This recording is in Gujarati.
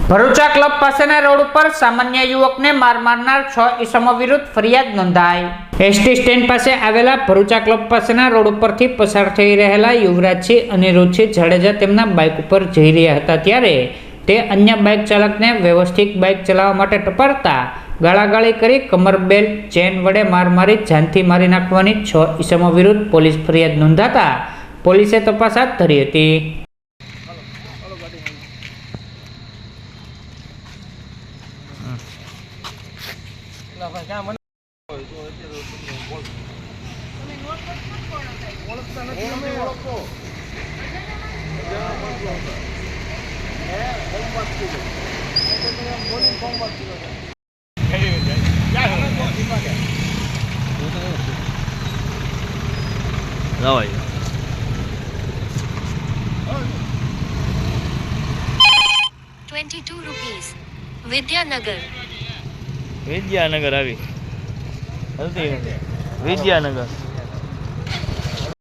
ભરૂચા ક્લબ પાસેના રોડ ઉપર સામાન્ય યુવકને માર મારનાર 6 ઈસમો વિરુદ્ધ ફરિયાદ નોંધાઈ। એસટી સ્ટેન્ડ પાસે આવેલા ભરૂચા ક્લબ પાસેના રોડ ઉપરથી પસાર થઈ રહેલા યુવરાજસિંહ અને રુચિ જાડેજા તેમના બાઇક ઉપર જઈ રહ્યા હતા ત્યારે તે અન્ય બાઇક ચાલકને વ્યવસ્થિત બાઇક ચલાવવા માટે ટપારતા ગાળાગાળી કરી કમર બેલ્ટ ચેન વડે માર મારી જાનથી મારી નાખવાની 6 ઈસમો વિરુદ્ધ પોલીસ ફરિયાદ નોંધાતા પોલીસે તપાસ હાથ ધરી હતી। ₹22 વિદ્યાનગર આવી વિદ્યાનગર